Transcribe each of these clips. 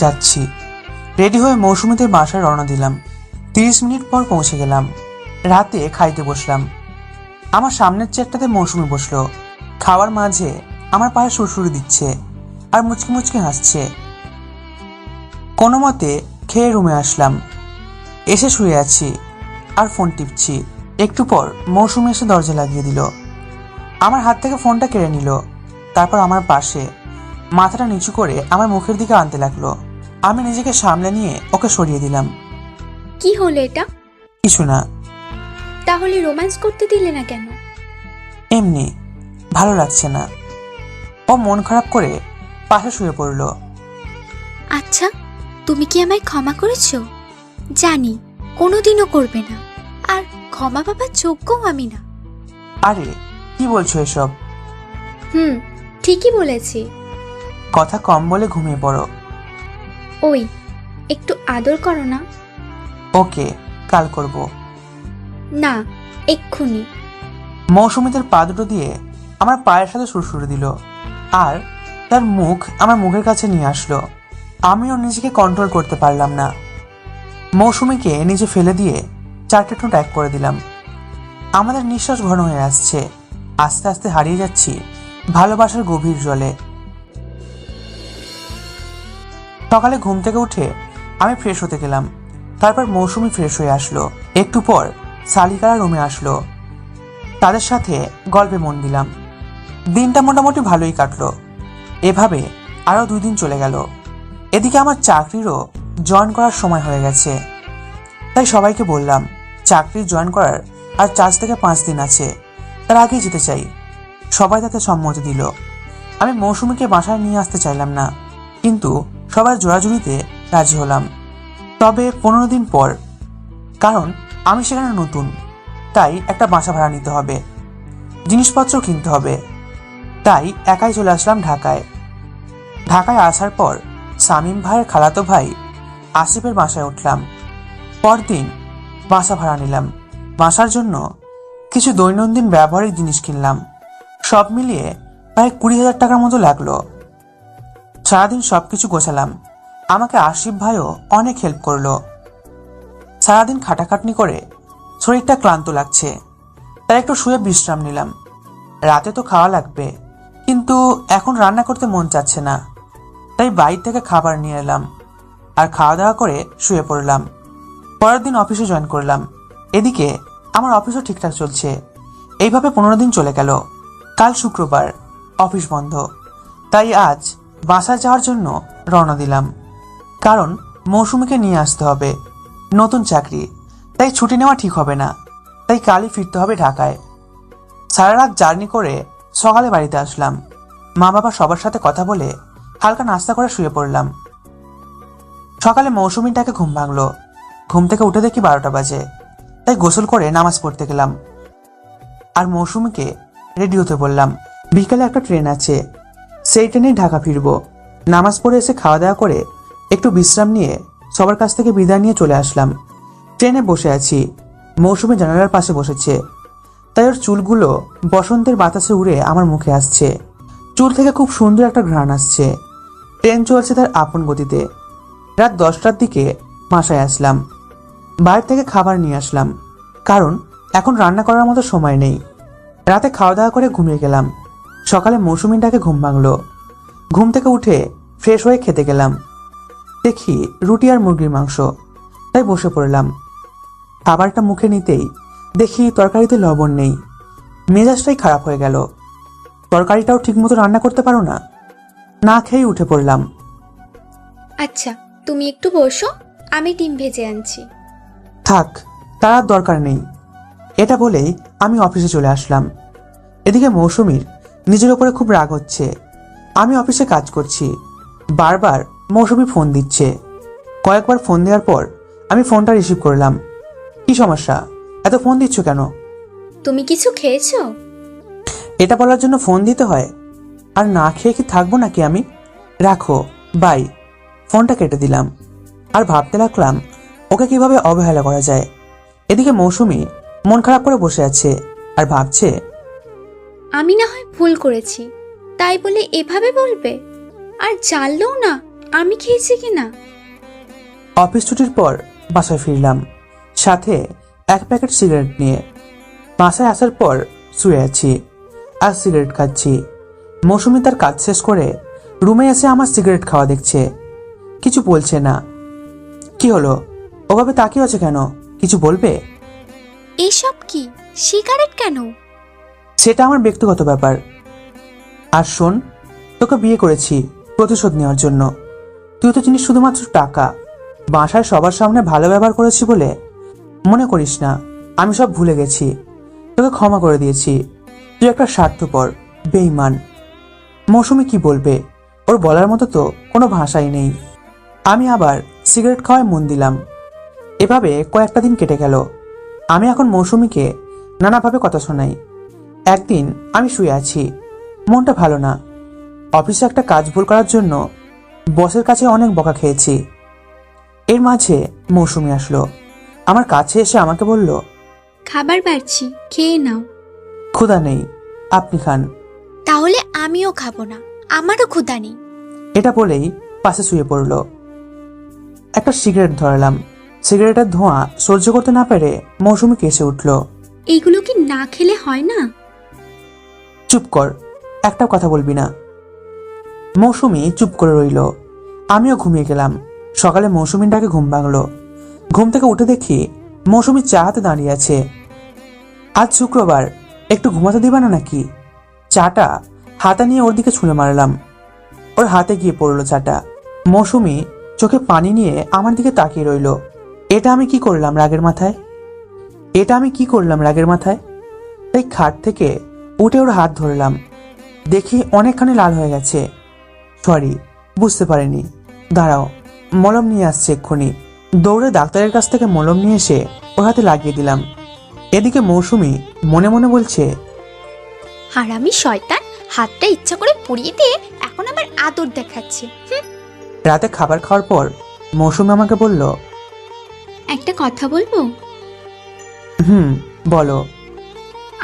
যাচ্ছি। রেডি হয়ে মৌসুমীদের বাসায় রওনা দিলাম। 30 মিনিট পর পৌঁছে গেলাম। রাতে খাইতে বসলাম। আমার সামনের চেয়ারটাতে মৌসুমী বসলো। খাওয়ার মাঝে আমার পায়ে সুরসুরি দিচ্ছে আর মুচকি মুচকি হাসছে। কোনো মতে খেয়ে রুমে আসলাম। এসে শুয়ে আছি আর ফোন টিপছি। একটু পর মৌসুমী এসে দরজা লাগিয়ে দিল। আমার হাত থেকে ফোনটা কেড়ে নিল। তারপর আমার পাশে মাথাটা নিচু করে আমার মুখের দিকে আনতে লাগলো। আমি নিজেকে সামলে নিয়ে ওকে সরিয়ে দিলাম। কি হলো এটা? কিছু না। তাহলে রোম্যান্স করতে দিলে না কেন? এমনি, ভালো লাগছে না। ও মন খারাপ করে পাশে শুয়ে পড়ল। আচ্ছা, তুমি কি আমায় ক্ষমা করেছো? জানি কোনোদিনও করবে না, আর ক্ষমা পাবার যোগ্যও আমি না। আরে কি বলছো এসব? ঠিকই বলেছি। কথা কম বলে ঘুমিয়ে পড়ো। ওই একটু আদর করো না। ওকে, কাল করব। না, এক্ষুনি। মৌসুমীদের পা দুটো দিয়ে আমার পায়ের সাথে সুরসুরি দিল আর তার মুখ আমার মুখের কাছে নিয়ে আসলো। আমিও নিজেকে কন্ট্রোল করতে পারলাম না। মৌসুমীকে নিচে ফেলে দিয়ে 4টে ঠোঁট এক করে দিলাম। আমাদের নিঃশ্বাস ঘন হয়ে আসছে। আস্তে আস্তে হারিয়ে যাচ্ছি ভালোবাসার গভীর জলে। সকালে ঘুম থেকে উঠে আমি ফ্রেশ হতে গেলাম। তারপর মৌসুমী ফ্রেশ হয়ে আসলো। একটু পর শালিকারা রুমে আসলো। তাদের সাথে গল্পে মন দিলাম। দিনটা মোটামুটি ভালোই কাটলো। এভাবে আরো 2 দিন চলে গেল। এদিকে আমার চাকরিরও জয়েন করার সময় হয়ে গেছে। তাই সবাইকে বললাম চাকরি জয়েন করার আর 4 থেকে 5 দিন আছে, তার আগেই যেতে চাই। সবাই তাতে সম্মতি দিল। আমি মৌসুমীকে বাসায় নিয়ে আসতে চাইলাম না, কিন্তু সবার জোরাজুরিতে রাজি হলাম। তবে 15 দিন পর, কারণ আমি সেখানে নতুন, তাই একটা বাসা ভাড়া নিতে হবে, জিনিসপত্র কিনতে হবে। তাই একাই চলে আসলাম ঢাকায়। ঢাকায় আসার পর শামীম ভাইয়ের খালাতো ভাই আসিফের বাসায় উঠলাম। পরদিন বাসা ভাড়া নিলাম। বাসার জন্য কিছু দৈনন্দিন ব্যবহারিক জিনিস কিনলাম। সব মিলিয়ে প্রায় 20,000 টাকার মতো লাগলো। সারাদিন সবকিছু গোছালাম। আমাকে আসিফ ভাইও অনেক হেল্প করলো। সারাদিন খাটাখাটনি করে শরীরটা ক্লান্ত লাগছে, তাই একটু শুয়ে বিশ্রাম নিলাম। রাতে তো খাওয়া লাগবে, কিন্তু এখন রান্না করতে মন চাচ্ছে না, তাই বাইরে থেকে খাবার নিয়ে এলাম আর খাওয়া দাওয়া করে শুয়ে পড়লাম। পরের দিন অফিসে জয়েন করলাম। এদিকে আমার অফিসও ঠিকঠাক চলছে। এইভাবে 15 দিন চলে গেল। কাল শুক্রবার, অফিস বন্ধ, তাই আজ বাসায় যাওয়ার জন্য রওনা দিলাম। কারণ মৌসুমীকে নিয়ে আসতে হবে। নতুন চাকরি, তাই ছুটি নেওয়া ঠিক হবে না। তাই কালই ফিরতে হবে ঢাকায়। সারা রাত জার্নি করে সকালে বাড়িতে আসলাম। মা বাবা সবার সাথে কথা বলে হালকা নাস্তা করে শুয়ে পড়লাম। সকালে মৌসুমীর ডাকে ঘুম ভাঙলো। ঘুম থেকে উঠে দেখি 12টা বাজে, তাই গোসল করে নামাজ পড়তে গেলাম আর মৌসুমীকে রেডি হতে বললাম। বিকালে একটা ট্রেন আছে, সেই ট্রেনেই ঢাকা ফিরবো। নামাজ পড়ে এসে খাওয়া দাওয়া করে একটু বিশ্রাম নিয়ে সবার কাছ থেকে বিদায় নিয়ে চলে আসলাম। ট্রেনে বসে আছি। মৌসুমী জানালার পাশে বসেছে, তাই ওর চুলগুলো বসন্তের বাতাসে উড়ে আমার মুখে আসছে। চুল থেকে খুব সুন্দর একটা ঘ্রাণ আসছে। ট্রেন চলছে তার আপন গতিতে। রাত 10টার দিকে বাসায় আসলাম। বাইরে থেকে খাবার নিয়ে আসলাম, কারণ এখন রান্না করার মতো সময় নেই। রাতে খাওয়া দাওয়া করে ঘুমিয়ে গেলাম। সকালে মৌসুমীর ডাকে ঘুম ভাঙলো। ঘুম থেকে উঠে ফ্রেশ হয়ে খেতে গেলাম। দেখি রুটি আর মুরগির মাংস, তাই বসে পড়লাম। খাবারটা মুখে নিতেই দেখি তরকারিতে লবণ নেই। মেজাজটাই খারাপ হয়ে গেল। তরকারিটাও ঠিকমতো রান্না করতে পারো না? না খেয়েই উঠে পড়লাম। আচ্ছা, তুমি একটু বসো, আমি ডিম ভেজে আনছি। থাক, তার আর দরকার নেই। এটা বলেই আমি অফিসে চলে আসলাম। এদিকে মৌসুমীর নিজের ওপরে খুব রাগ হচ্ছে। আমি অফিসে কাজ করছি, বারবার মৌসুমী ফোন দিচ্ছে। কয়েকবার ফোন দেওয়ার পর আমি ফোনটা রিসিভ করলাম। কি সমস্যা, এত ফোন দিচ্ছ কেন? তুমি কিছু খেয়েছো? এটা বলার জন্য ফোন দিতে হয়? আর না খেয়ে কি থাকবো নাকি আমি? রাখো, বাই। ফোনটা কেটে দিলাম আর ভাবতে লাগলাম ওকে কিভাবে অবহেলা করা যায়। এদিকে মৌসুমী মন খারাপ করে বসে আছে আর ভাবছে, আমি না হয় ভুল করেছি, তাই বলে এভাবে বলবে? আর জানলেও না আমি খেয়েছি কিনা। অফিস ছুটির পর বাসায় ফিরলাম, সাথে 1 প্যাকেট সিগারেট নিয়ে। বাসায় আসার পর শুয়ে আছি আর সিগারেট খাচ্ছি। মৌসুমী তার কাজ শেষ করে রুমে এসে আমার সিগারেট খাওয়া দেখছে, কিছু বলছে না। কি হলো, ওভাবে তাকিয়ে আছে কেন? কিছু বলবে? এসব কি, সিগারেট কেন? সেটা আমার ব্যক্তিগত ব্যাপার। আর শোন, তোকে বিয়ে করেছি প্রতিশোধ নেওয়ার জন্য। তুই তো চিনিস শুধুমাত্র টাকা। বাসায় সবার সামনে ভালো ব্যবহার করেছি বলে মনে করিস না আমি সব ভুলে গেছি। তোকে ক্ষমা করে দিয়েছি। তুই একটা স্বার্থপর, বেঈমান। মৌসুমী কি বলবে? ওর বলার মতো তো কোনো ভাষাই নেই। আমি আবার সিগারেট খাওয়ায় মন দিলাম। এভাবে কয়েকটা দিন কেটে গেল। আমি এখন মৌসুমীকে নানাভাবে কথা শোনাই। একদিন আমি শুয়ে আছি, মনটা ভালো না। অফিসে একটা কাজ ভুল করার জন্য বসের কাছে অনেক বকা খেয়েছি। এর মাঝে মৌসুমী আসলো, আমার কাছে এসে আমাকে বলল, খাবার বাড়ছি, খেয়ে নাও। ক্ষুধা নেই, আপনি খান। তাহলে আমিও খাবো না, আমারও ক্ষুধা নেই। এটা বলেই পাশে শুয়ে পড়ল। একটা সিগারেট ধরালাম। সিগারেটের ধোঁয়া সহ্য করতে না পেরে মৌসুমী কেসে উঠল। এইগুলো কি না খেলে হয় না? চুপ কর, একটাও কথা বলবি না। মৌসুমী চুপ করে রইল। আমিও ঘুমিয়ে গেলাম। সকালে মৌসুমীর ডাকে ঘুম ভাঙলো। ঘুম থেকে উঠে দেখি মৌসুমী চা হাতে দাঁড়িয়ে আছে। আজ শুক্রবার, একটু ঘুমাতে দিবা না নাকি? চাটা হাতে নিয়ে ওর দিকে ছুঁড়ে মারলাম। ওর হাতে গিয়ে পড়লো চাটা। মৌসুমী চোখে পানি নিয়ে আমার দিকে তাকিয়ে রইল। এটা আমি কি করলাম রাগের মাথায়? তাই খাট থেকে উঠে ওর হাত ধরলাম। দেখি অনেকখানি লাল হয়ে গেছে। সরি, বুঝতে পারিনি। দাঁড়াও, মলম নিয়ে আসছে এক্ষুনি। দৌড়ে ডাক্তারের কাছ থেকে মলম নিয়ে এসে ওর হাতে লাগিয়ে দিলাম। এদিকে মৌসুমী মনে মনে বলছে, হারামি শয়তান, হাতটা ইচ্ছা করে পুড়িয়ে দিয়ে এখন আবার আদর দেখাচ্ছে। রাতে খাবার খাওয়ার পর মৌসুমী আমাকে বলল, একটা কথা বলবো? বলো।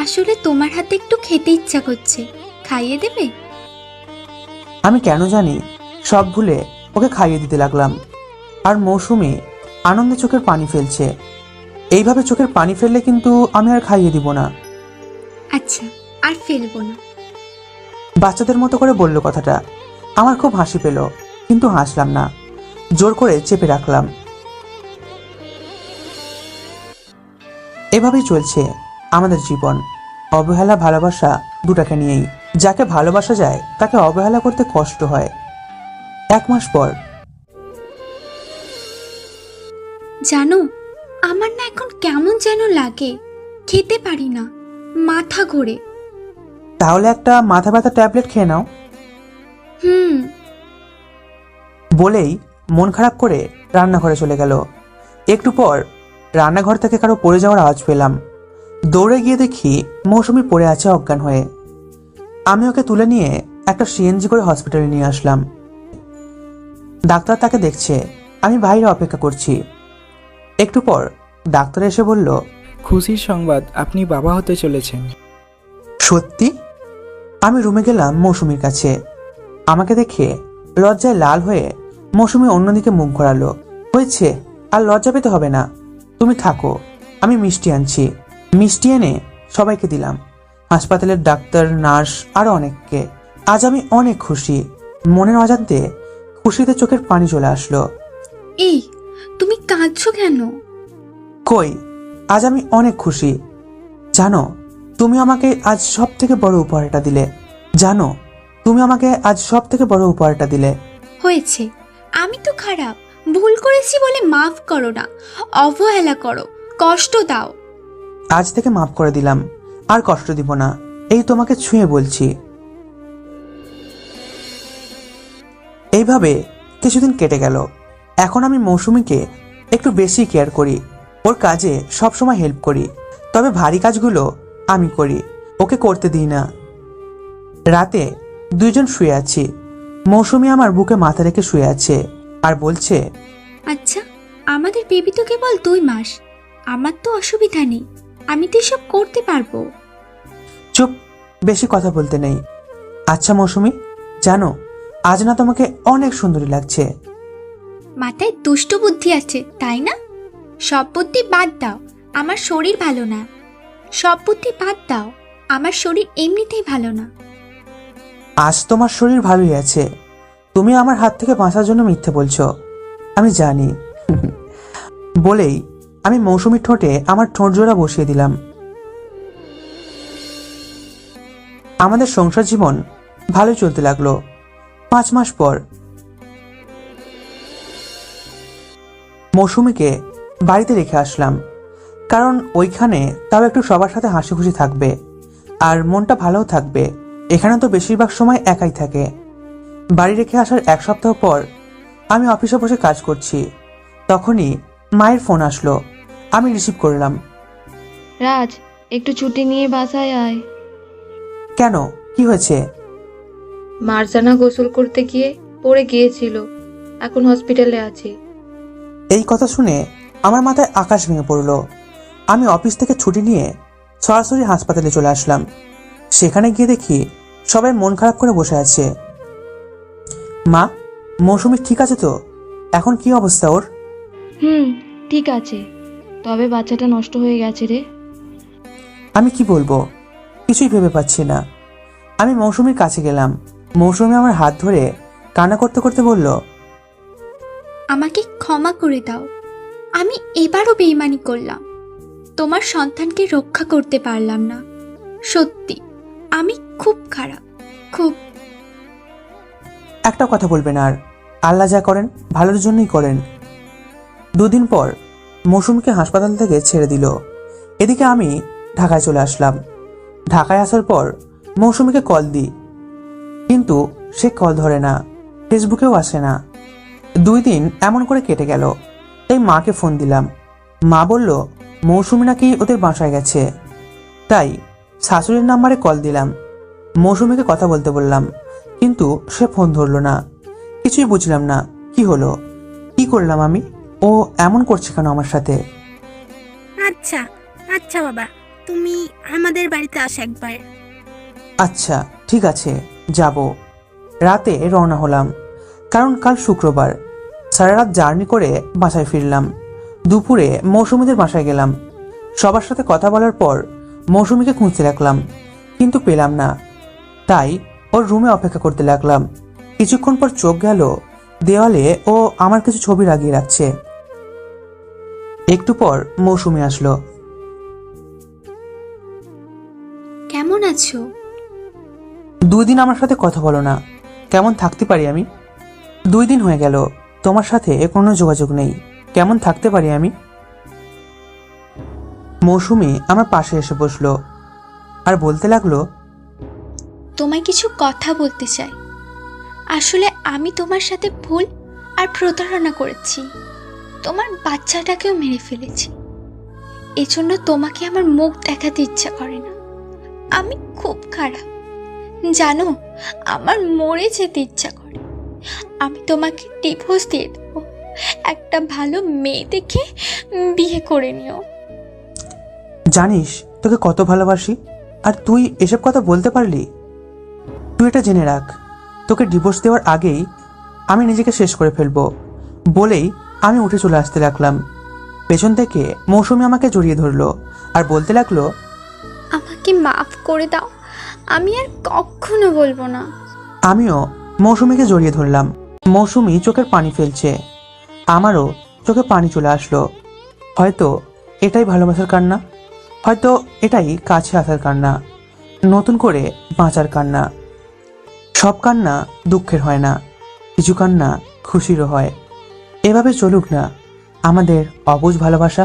আসলে তোমার হাতে একটু খেতে ইচ্ছা করছে, খাইয়ে দেবে? আমি কেন জানি সব ভুলে ওকে খাইয়ে দিতে লাগলাম। আর মৌসুমী আনন্দে চোখের পানি ফেলছে। এইভাবে চোখের পানি ফেললে কিন্তু আমি আর খাইয়ে দিব না। আচ্ছা, আর ফেলবো না। বাচ্চাদের মতো করে বলল কথাটা। আমার খুব হাসি পেল, কিন্তু হাসলাম না, জোর করে চেপে রাখলাম। এভাবেই চলছে আমাদের জীবন। অবহেলা ভালোবাসা দুটাকে নিয়েই। যাকে ভালোবাসা যায় তাকে অবহেলা করতে কষ্ট হয়। 1 মাস পর, জানো, আমার না এখন কেমন যেন লাগে, খেতে পারি না, মাথা ঘোরে। তাহলে একটা মাথা ব্যথা ট্যাবলেট খেয়ে নাও। বলেই মন খারাপ করে রান্নাঘরে চলে গেল। একটু পর রান্নাঘর থেকে কারো পড়ে যাওয়ার আওয়াজ পেলাম। দৌড়ে গিয়ে দেখি মৌসুমী পড়ে আছে অজ্ঞান হয়ে। আমি ওকে তুলে নিয়ে একটা সিএনজি করে হসপিটালে নিয়ে আসলাম। ডাক্তার তাকে দেখছে, আমি বাইরে অপেক্ষা করছি। একটু পর ডাক্তার এসে বলল, খুশির সংবাদ, আপনি বাবা হতে চলেছেন। সত্যি? আমি রুমে গেলাম মৌসুমীর কাছে। আমাকে দেখে লজ্জায় লাল হয়ে মৌসুমী অন্যদিকে মুখ ঘোরালো। হয়েছে, আর লজ্জা পেতে হবে না, তুমি থাকো, আমি মিষ্টি আনছি। মিষ্টি এনে সবাইকে দিলাম, হাসপাতালের ডাক্তার, নার্স, আরো অনেককে। আজ আমি অনেক খুশি। মনের অজান্তে খুশিতে চোখের পানি চলে আসলো। এই, তুমি কাঁদছো কেন? কই, আজ আমি অনেক খুশি। জানো, তুমি আমাকে আজ সব থেকে বড় উপহারটা দিলে। হয়েছে, আমি তো খারাপ, ভুল করেছি বলে মাফ করো না, অবহেলা করো, কষ্ট দাও। আজ থেকে মাফ করে দিলাম, আর কষ্ট দিব না, এই তোমাকে ছুঁয়ে বলছি। এইভাবে কিছুদিন কেটে গেল। এখন আমি মৌসুমীকে একটু বেশি কেয়ার করি, ওর কাজে সবসময় হেল্প করি। তবে ভারী কাজগুলো আমি করি, ওকে করতে দিই না। রাতে দুইজন শুয়ে আছি। মৌসুমী আমার বুকে মাথা রেখে শুয়ে আছে, আর বলছে, আচ্ছা, আমাদের বেবি তো কেবল 2 মাস। আমার তো অসুবিধা নেই, আমি তো এসব করতে পারবো। চুপ, বেশি কথা বলতে নেই। আচ্ছা মৌসুমি, জানো আজ না তোমাকে অনেক সুন্দরী লাগছে। মাথায় দুষ্ট বুদ্ধি আছে তাই না? সব বুদ্ধি বাদ দাও, আমার শরীর ভালো না। সব বুদ্ধি বাদ দাও, আমার শরীর এমনিতেই ভালো না। আজ তোমার শরীর ভালোই আছে, তুমি আমার হাত থেকে বাঁচার জন্য মিথ্যে বলছো, আমি জানি। বলেই আমি মৌসুমীর ঠোঁটে আমার ঠোঁট জোড়া বসিয়ে দিলাম। আমাদের সংসার জীবন ভালোই চলতে লাগলো। 5 মাস পর মৌসুমীকে বাড়িতে রেখে আসলাম, কারণ ওইখানে তাও একটু সবার সাথে হাসি খুশি থাকবে আর মনটা ভালোও থাকবে। এখানে তো বেশিরভাগ সময় একাই থাকে। বাড়ি রেখে আসার 1 সপ্তাহ পর আমি অফিসে বসে কাজ করছি, তখনই মায়ের ফোন আসলো। আমি রিসিভ করলাম। রাজ, একটু ছুটি নিয়ে বাসায় আয়। কেন, কি হয়েছে? মারজানা গোসল করতে গিয়ে পড়ে গিয়েছিল, এখন হসপিটালে আছে। এই কথা শুনে আমার মাথায় আকাশ ভেঙে পড়ল। আমি অফিস থেকে ছুটি নিয়ে সরাসরি হাসপাতালে চলে আসলাম। সেখানে গিয়ে দেখি সবাই মন খারাপ করে বসে আছে। মা, মৌসুমী ঠিক আছে তো? এখন কি অবস্থা ওর? ঠিক আছে, তবে বাচ্চাটা নষ্ট হয়ে গেছে রে। আমি কি বলবো, কিছুই ভেবে পাচ্ছি না। আমি মৌসুমীর কাছে গেলাম। মৌসুমী আমার হাত ধরে কান্না করতে করতে বলল, আমাকে ক্ষমা করে দাও, আমি এবারও বেইমানি করলাম, তোমার সন্তানকে রক্ষা করতে পারলাম না। সত্যি আমি খুব খারাপ, খুব। একটা কথা বলবেন আর, আল্লাহ যা করেন ভালোর জন্যই করেন। 2 দিন পর মৌসুমীকে হাসপাতাল থেকে ছেড়ে দিল। এদিকে আমি ঢাকায় চলে আসলাম। ঢাকায় আসার পর মৌসুমীকে কল দিই, কিন্তু সে কল ধরে না, ফেসবুকেও আসে না। 2 দিন এমন করে কেটে গেল। তাই মাকে ফোন দিলাম। মা বলল মৌসুমী নাকি ওদের বাসায় গেছে। তাই শাশুড়ির নাম্বারে কল দিলাম, মৌসুমীকে কথা বলতে বললাম, কিন্তু সে ফোন ধরলো না। কিছুই বুঝলাম না কি হলো, কি করলাম আমি, ও এমন করছে কেন আমার সাথে। আচ্ছা আচ্ছা বাবা, তুমি আমাদের বাড়িতে আসো একবার। আচ্ছা ঠিক আছে, যাব। রাতে রওনা হলাম, কারণ কাল শুক্রবার। সারা রাত জার্নি করে বাসায় ফিরলাম। দুপুরে মৌসুমীদের বাসায় গেলাম। সবার সাথে কথা বলার পর মৌসুমীকে খুঁজতে লাগলাম, কিন্তু পেলাম না। তাই ওর রুমে অপেক্ষা করতে লাগলাম। কিছুক্ষণ পর চোখ গেল দেওয়ালে, ও আমার কিছু ছবি লাগিয়ে রাখছে। একটু পর মৌসুমী আসলো। কেমন আছো? 2 দিন আমার সাথে কথা বলো না, কেমন থাকতে পারি আমি? 2 দিন হয়ে গেল তোমার সাথে কোনো যোগাযোগ নেই, কেমন থাকতে পারি আমি? মৌসুমী আমার পাশে এসে বসলো আর বলতে লাগলো, তোমায় কিছু কথা বলতে চাই। আসলে আমি তোমার সাথে ভুল আর প্রতারণা করেছি, তোমার বাচ্চাটাকেও মেরে ফেলেছি। এজন্য তোমাকে আমার মুখ দেখাতে ইচ্ছা করে না। আমি খুব খারাপ জানো, আমার মরে যেতে ইচ্ছা করে। আমি তোমাকে ডিভোর্স দিয়ে দেবো, একটা ভালো মেয়ে দেখে বিয়ে করে নিও। জানিস তোকে কত ভালোবাসি, আর তুই এসব কথা বলতে পারলি? তুই এটা জেনে রাখ, তোকে ডিভোর্স দেওয়ার আগেই আমি নিজেকে শেষ করে ফেলবো। বলেই আমি উঠে চলে আসতে লাগলাম। পেছন থেকে মৌসুমী আমাকে জড়িয়ে ধরলো আর বলতে লাগলো, আমাকে মাফ করে দাও, আমি আর কখনো বলবো না। আমিও মৌসুমীকে জড়িয়ে ধরলাম। মৌসুমী চোখের পানি ফেলছে, আমারও চোখে পানি চলে আসলো। হয়তো এটাই ভালোবাসার কান্না, হয়তো এটাই কাছে আসার কান্না, নতুন করে বাঁচার কান্না। সব কান্না দুঃখের হয় না, কিছু কান্না খুশিরও হয়। এভাবে চলুক না আমাদের অবুঝ ভালোবাসা।